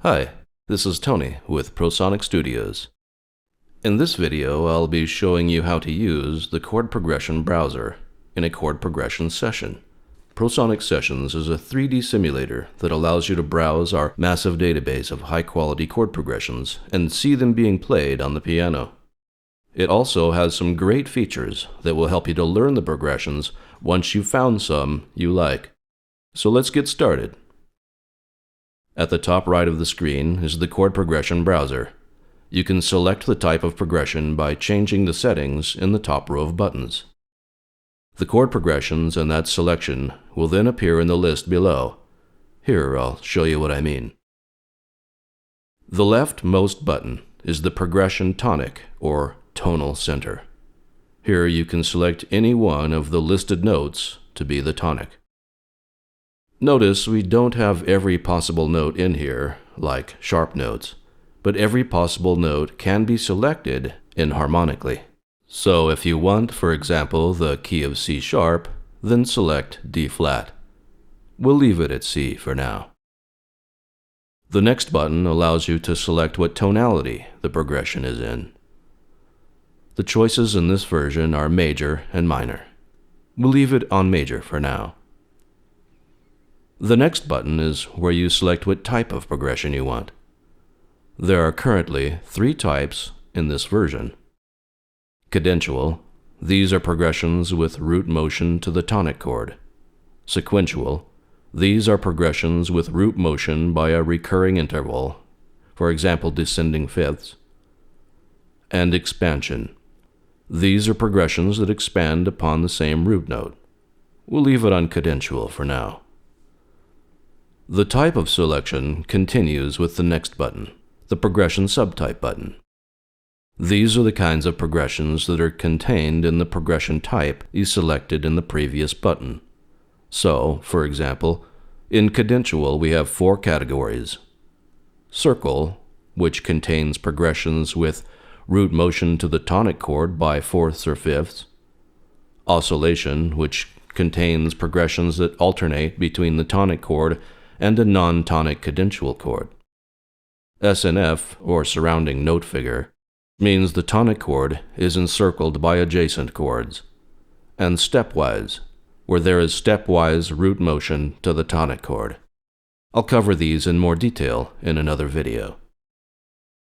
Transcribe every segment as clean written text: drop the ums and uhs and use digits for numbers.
Hi, this is Tony with Prosonic Studios. In this video, I'll be showing you how to use the Chord Progression Browser in a chord progression session. Prosonic Sessions is a 3D simulator that allows you to browse our massive database of high-quality chord progressions and see them being played on the piano. It also has some great features that will help you to learn the progressions once you've found some you like. So let's get started. At the top right of the screen is the Chord Progression Browser. You can select the type of progression by changing the settings in the top row of buttons. The chord progressions in that selection will then appear in the list below. Here, I'll show you what I mean. The leftmost button is the Progression Tonic, or Tonal Center. Here you can select any one of the listed notes to be the tonic. Notice we don't have every possible note in here, like sharp notes, but every possible note can be selected enharmonically. So if you want, for example, the key of C sharp, then select D flat. We'll leave it at C for now. The next button allows you to select what tonality the progression is in. The choices in this version are major and minor. We'll leave it on major for now. The next button is where you select what type of progression you want. There are currently 3 types in this version. Cadential, these are progressions with root motion to the tonic chord. Sequential, these are progressions with root motion by a recurring interval, for example descending fifths. And expansion, these are progressions that expand upon the same root note. We'll leave it on cadential for now. The type of selection continues with the next button, the Progression Subtype button. These are the kinds of progressions that are contained in the progression type you selected in the previous button. So, for example, in cadential we have 4 categories. Circle, which contains progressions with root motion to the tonic chord by fourths or fifths. Oscillation, which contains progressions that alternate between the tonic chord and a non-tonic cadential chord. SNF, or surrounding note figure, means the tonic chord is encircled by adjacent chords. And stepwise, where there is stepwise root motion to the tonic chord. I'll cover these in more detail in another video.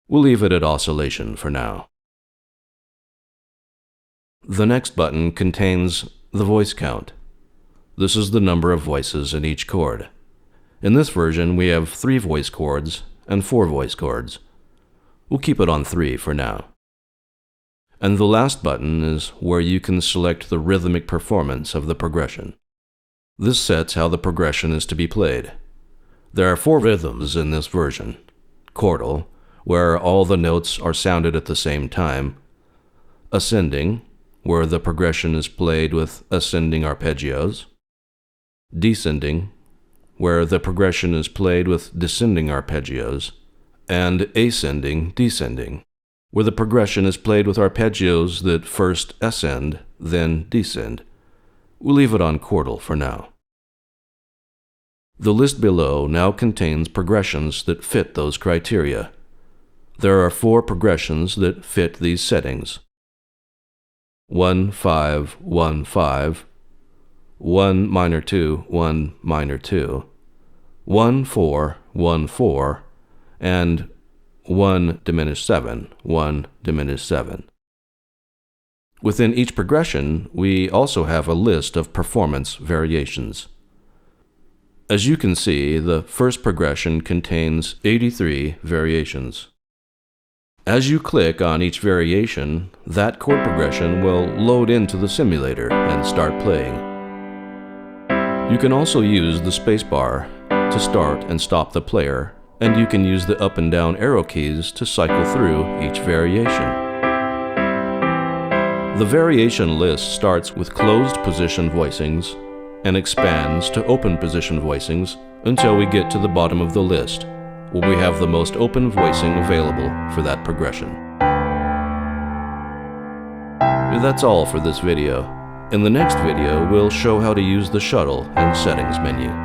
We'll leave it at oscillation for now. The next button contains the voice count. This is the number of voices in each chord. In this version, we have 3 voice chords and 4 voice chords. We'll keep it on 3 for now. And the last button is where you can select the rhythmic performance of the progression. This sets how the progression is to be played. There are 4 rhythms in this version. Chordal, where all the notes are sounded at the same time. Ascending, where the progression is played with ascending arpeggios. Descending, where the progression is played with descending arpeggios, and ascending, descending, where the progression is played with arpeggios that first ascend, then descend. We'll leave it on chordal for now. The list below now contains progressions that fit those criteria. There are 4 progressions that fit these settings. 1-5-1-5, 1 minor 2, 1 minor 2, 1-4-1-4, and 1 diminished 7, 1 diminished 7. Within each progression, we also have a list of performance variations. As you can see, the first progression contains 83 variations. As you click on each variation, that chord progression will load into the simulator and start playing. You can also use the spacebar to start and stop the player, and you can use the up and down arrow keys to cycle through each variation. The variation list starts with closed position voicings and expands to open position voicings until we get to the bottom of the list, where we have the most open voicing available for that progression. That's all for this video. In the next video, we'll show how to use the shuttle and settings menu.